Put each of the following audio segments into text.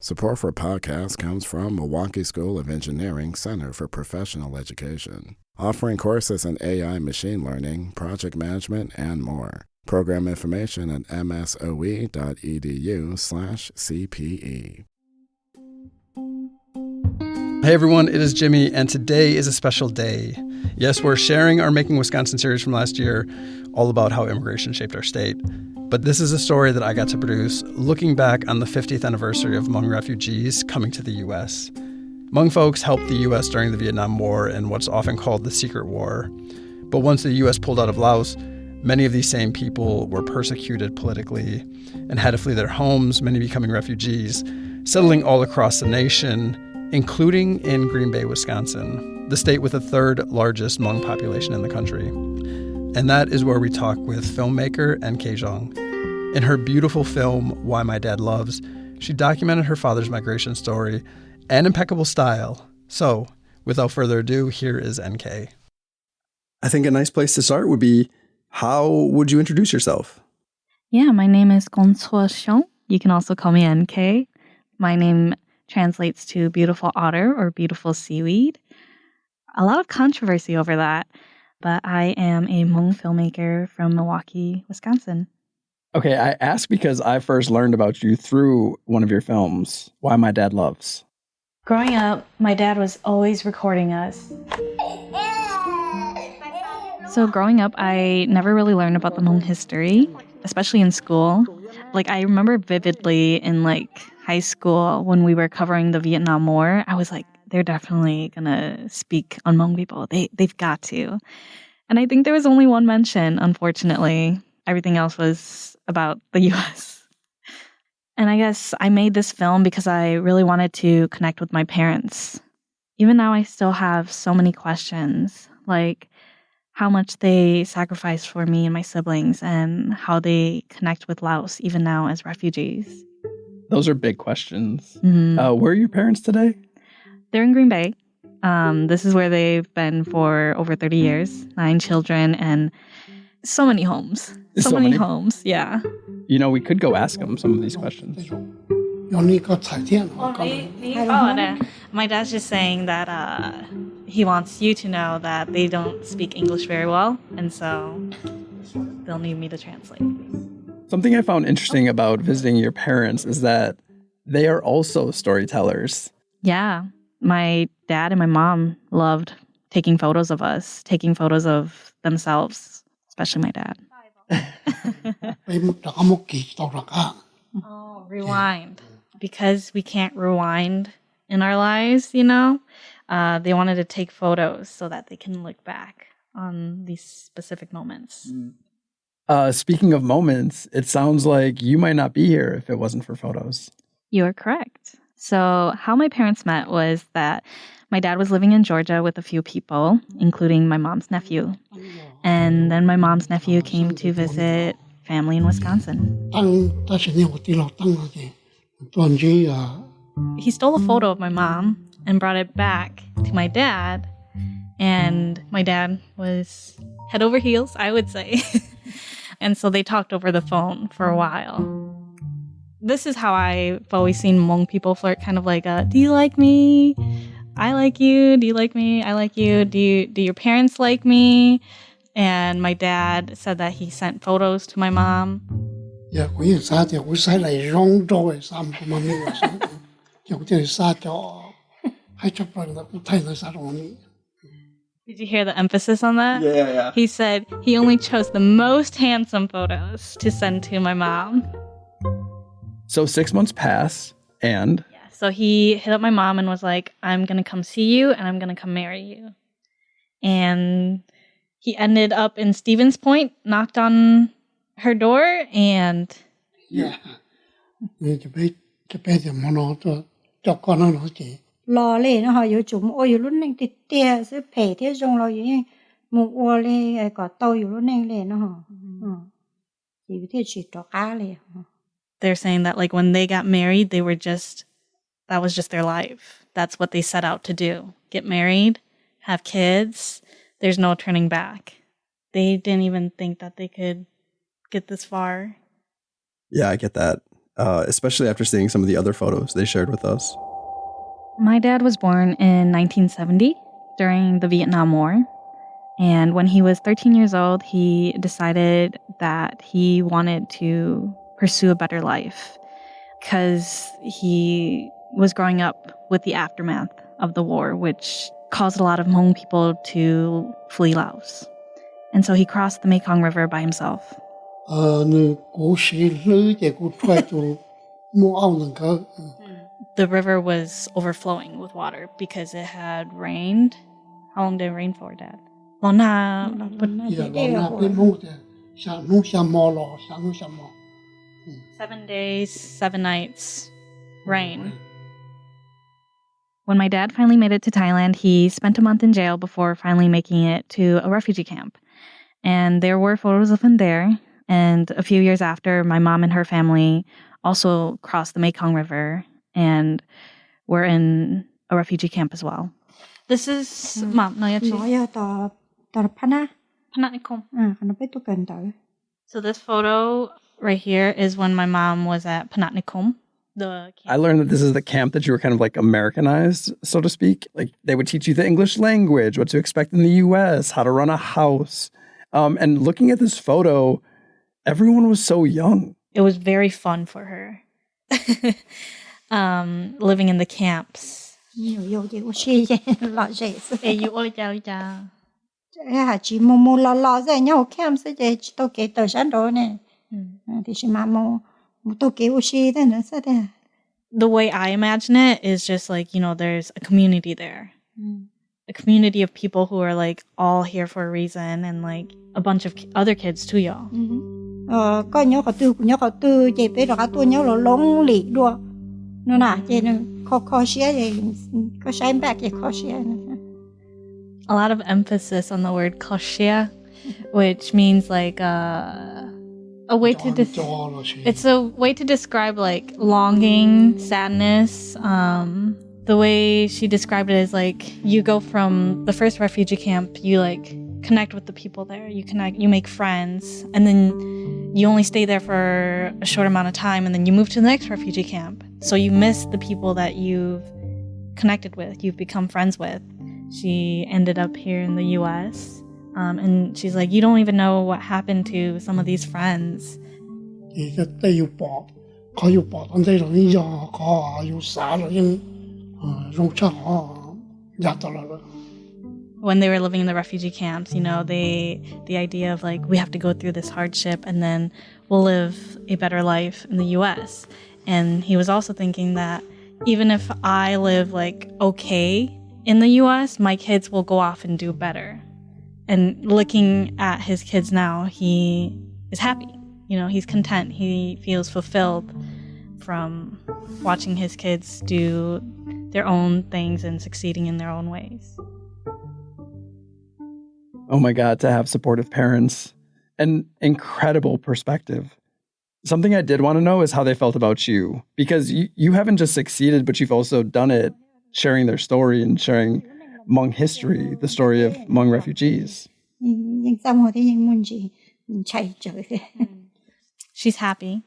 Support for podcasts comes from Milwaukee School of Engineering Center for Professional Education, offering courses in AI machine learning, project management, and more. Program information at msoe.edu/CPE. Hey everyone, it is Jimmy, and today is a special day. Yes, we're sharing our Making Wisconsin series from last year, all about how immigration shaped our state. But this is a story that I got to produce looking back on the 50th anniversary of Hmong refugees coming to the U.S. Hmong folks helped the U.S. during the Vietnam War and what's often called the Secret War. But once the U.S. pulled out of Laos, many of these same people were persecuted politically and had to flee their homes, many becoming refugees, settling all across the nation, including in Green Bay, Wisconsin, the state with the third largest Hmong population in the country. And that is where we talk with filmmaker N.K. Zhang. In her beautiful film, Why My Dad Loves, she documented her father's migration story and impeccable style. So, without further ado, here is N.K. I think a nice place to start would be, how would you introduce yourself? Yeah, my name is Gongsuo Xiong. You can also call me N.K. My name translates to beautiful otter or beautiful seaweed. A lot of controversy over that, but I am a Hmong filmmaker from Milwaukee, Wisconsin. Okay, I ask because I first learned about you through one of your films, Why My Dad Loves. Growing up, my dad was always recording us. So growing up, I never really learned about the Hmong history, especially in school. I remember vividly in high school when we were covering the Vietnam War, I was like, they're definitely gonna speak on Hmong people. They've got to. And I think there was only one mention, unfortunately. Everything else was about the U.S. And I guess I made this film because I really wanted to connect with my parents. Even now, I still have so many questions, like how much they sacrificed for me and my siblings and how they connect with Laos, even now as refugees. Those are big questions. Mm-hmm. Where are your parents today? They're in Green Bay. This is where they've been for over 30 years, 9 children, and so many homes. So many homes, yeah. You know, we could go ask them some of these questions. My dad's just saying that he wants you to know that they don't speak English very well, and so they'll need me to translate. Something I found interesting about visiting your parents is that they are also storytellers. Yeah. My dad and my mom loved taking photos of us, taking photos of themselves, especially my dad. Oh, rewind. Because we can't rewind in our lives, they wanted to take photos so that they can look back on these specific moments. Speaking of moments, it sounds like you might not be here if it wasn't for photos. You are correct. So how my parents met was that my dad was living in Georgia with a few people, including my mom's nephew. And then my mom's nephew came to visit family in Wisconsin. He stole a photo of my mom and brought it back to my dad. And my dad was head over heels, I would say. And so they talked over the phone for a while. This is how I've always seen Hmong people flirt, kind of like, do you like me? I like you. Do you like me? I like you. Do your parents like me? And my dad said that he sent photos to my mom. Did you hear the emphasis on that? Yeah. He said he only chose the most handsome photos to send to my mom. So 6 months pass, and? Yeah, so he hit up my mom and was like, I'm going to come see you, and I'm going to come marry you. And he ended up in Stevens Point, knocked on her door, and... Yeah. They're saying that when they got married, that was just their life. That's what they set out to do. Get married, have kids. There's no turning back. They didn't even think that they could get this far. Yeah, I get that. especially after seeing some of the other photos they shared with us. My dad was born in 1970 during the Vietnam War. And when he was 13 years old, he decided that he wanted to pursue a better life because he was growing up with the aftermath of the war, which caused a lot of Hmong people to flee Laos. And so he crossed the Mekong River by himself. The river was overflowing with water because it had rained. How long did it rain for, Dad? 7 days, 7 nights, rain. When my dad finally made it to Thailand, he spent a month in jail before finally making it to a refugee camp. And there were photos of him there. And a few years after, my mom and her family also crossed the Mekong River and were in a refugee camp as well. This is Mom. So this photo right here is when my mom was at Panatnikom. I learned that this is the camp that you were kind of like Americanized, so to speak. Like they would teach you the English language, what to expect in the U.S., how to run a house. And looking at this photo, everyone was so young. It was very fun for her, living in the camps. The way I imagine it is just like, there's a community there. A community of people who are like all here for a reason and like a bunch of other kids too, y'all. A lot of emphasis on the word koshia, which means like a way to it's a way to describe like longing, sadness. The way she described it is like you go from the first refugee camp, you like connect with the people there, you make friends, and then you only stay there for a short amount of time, and then you move to the next refugee camp. So you miss the people that you've connected with, you've become friends with. She ended up here in the U.S., and she's like, you don't even know what happened to some of these friends. When they were living in the refugee camps, the idea of like, we have to go through this hardship and then we'll live a better life in the U.S. And he was also thinking that even if I live like okay in the U.S., my kids will go off and do better. And looking at his kids now, he is happy. He's content. He feels fulfilled from watching his kids do their own things and succeeding in their own ways. Oh my God, to have supportive parents. An incredible perspective. Something I did want to know is how they felt about you. Because you haven't just succeeded, but you've also done it, sharing their story and sharing Hmong history, the story of Hmong refugees. She's happy,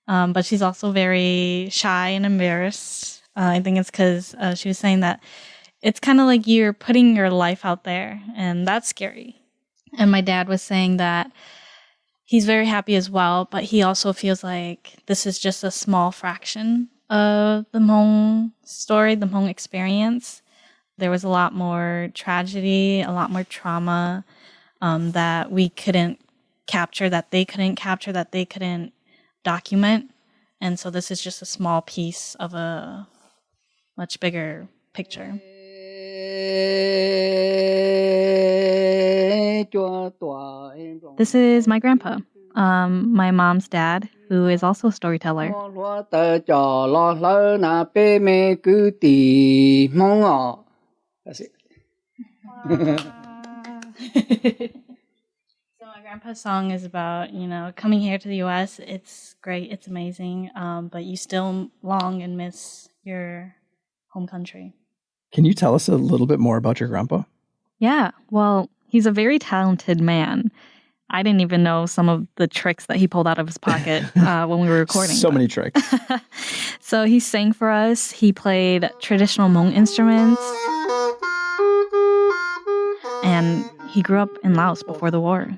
but she's also very shy and embarrassed. I think it's because she was saying that it's kind of like you're putting your life out there, and that's scary. And my dad was saying that he's very happy as well, but he also feels like this is just a small fraction of the Hmong story, the Hmong experience. There was a lot more tragedy, a lot more trauma that we couldn't capture, that they couldn't document. And so this is just a small piece of a much bigger picture. This is my grandpa, my mom's dad, who is also a storyteller. That's it. So my grandpa's song is about, coming here to the U.S. It's great, it's amazing, but you still long and miss your home country. Can you tell us a little bit more about your grandpa? Yeah, well, he's a very talented man. I didn't even know some of the tricks that he pulled out of his pocket when we were recording. So many tricks. So he sang for us. He played traditional Hmong instruments. And he grew up in Laos before the war.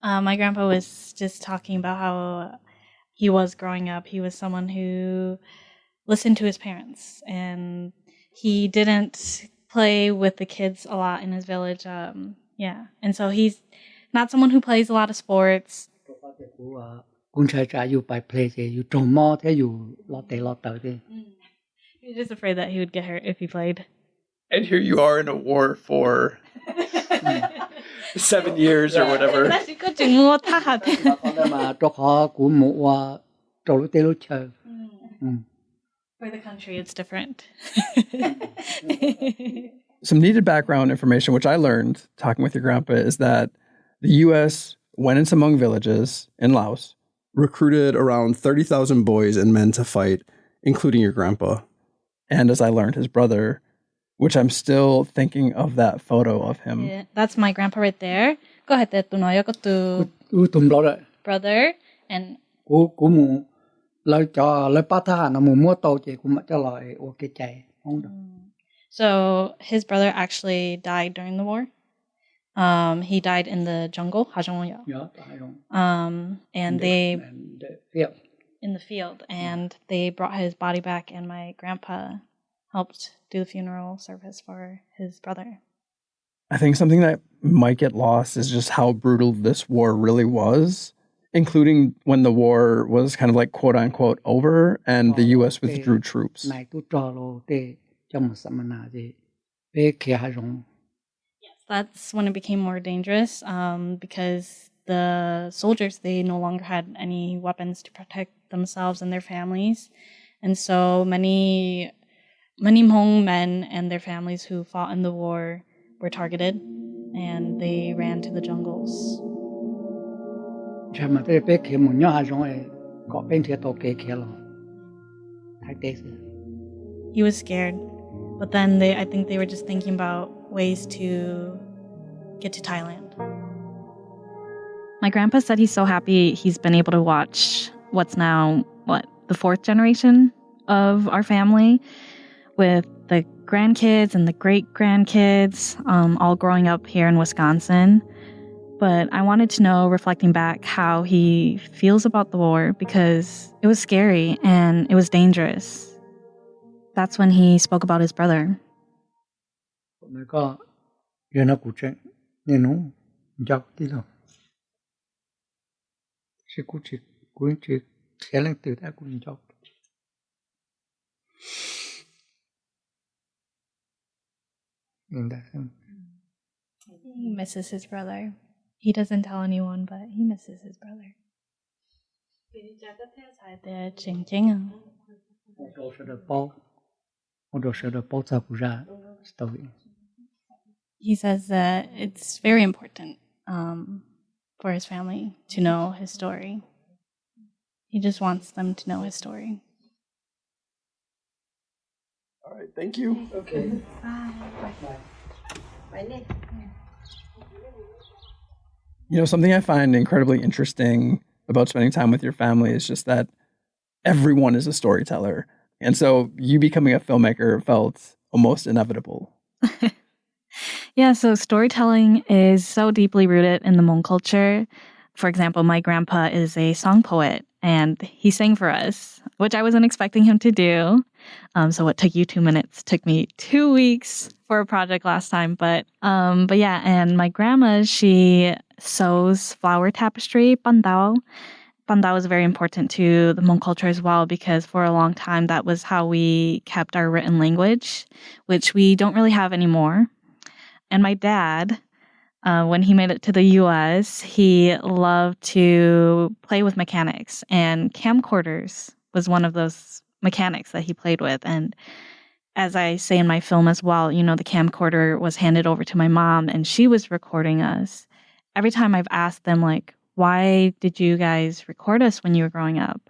My grandpa was just talking about how he was growing up. He was someone who listened to his parents, and he didn't play with the kids a lot in his village. And so he's not someone who plays a lot of sports. He was just afraid that he would get hurt if he played. And here you are in a war for 7 years or whatever. For the country, it's different. Some needed background information, which I learned talking with your grandpa, is that the U.S. went into Hmong villages in Laos, recruited around 30,000 boys and men to fight, including your grandpa. And as I learned, his brother, which I'm still thinking of that photo of him. Yeah, that's my grandpa right there. Go ahead, brother and so his brother actually died during the war. He died in the jungle, and they in the field, and they brought his body back, and my grandpa helped do the funeral service for his brother. I think something that might get lost is just how brutal this war really was, including when the war was kind of like quote unquote over and the U.S. withdrew troops. Yes, that's when it became more dangerous because the soldiers, they no longer had any weapons to protect themselves and their families. And so many Hmong men and their families who fought in the war were targeted, and they ran to the jungles. He was scared, but then I think they were just thinking about ways to get to Thailand. My grandpa said he's so happy he's been able to watch what's now, the fourth generation of our family, with the grandkids and the great-grandkids all growing up here in Wisconsin. But I wanted to know, reflecting back, how he feels about the war, because it was scary and it was dangerous. That's when he spoke about his brother. He misses his brother. He doesn't tell anyone, but he misses his brother. He says that it's very important for his family to know his story. He just wants them to know his story. All right, thank you. Okay. Bye. You know, something I find incredibly interesting about spending time with your family is just that everyone is a storyteller. And so you becoming a filmmaker felt almost inevitable. Yeah, so storytelling is so deeply rooted in the Hmong culture. For example, my grandpa is a song poet, and he sang for us, which I wasn't expecting him to do. So what took you 2 minutes took me 2 weeks for a project last time. But yeah, and my grandma, she sews flower tapestry, bandao. Bandao is very important to the Hmong culture as well, because for a long time that was how we kept our written language, which we don't really have anymore. And my dad, when he made it to the U.S., he loved to play with mechanics, and camcorders was one of those mechanics that he played with. And as I say in my film as well, you know, the camcorder was handed over to my mom, and she was recording us. Every time I've asked them, like, why did you guys record us when you were growing up?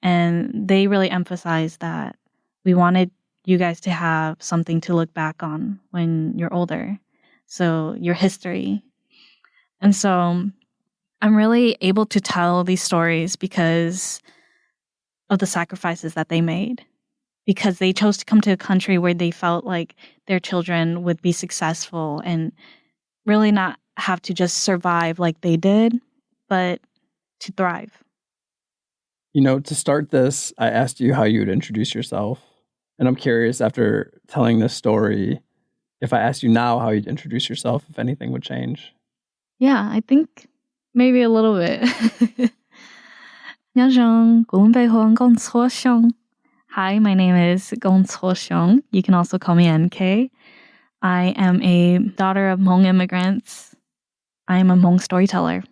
And they really emphasized that we wanted you guys to have something to look back on when you're older. So your history. And so I'm really able to tell these stories because of the sacrifices that they made. Because they chose to come to a country where they felt like their children would be successful and really not have to just survive like they did, but to thrive. You know, to start this, I asked you how you would introduce yourself. And I'm curious, after telling this story, if I asked you now how you'd introduce yourself, if anything would change. Yeah, I think maybe a little bit. Hi, my name is Gong Cho-Xiong. You can also call me NK. I am a daughter of Hmong immigrants. I am a Hmong storyteller.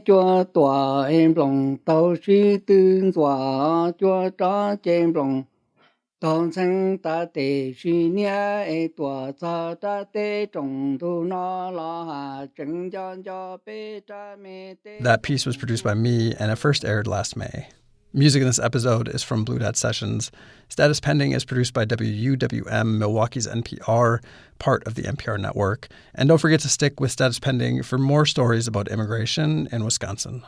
Cho tòa em lòng tàu sĩ tương tòa cho trả chém lòng tàu sinh ta tề sĩ nia e tòa cha ta tề trồng thu nó lo hà chân cho bê cha mê tê. That piece was produced by me, and it first aired last May. Music in this episode is from Blue Dot Sessions. Status Pending is produced by WUWM, Milwaukee's NPR, part of the NPR network. And don't forget to stick with Status Pending for more stories about immigration in Wisconsin.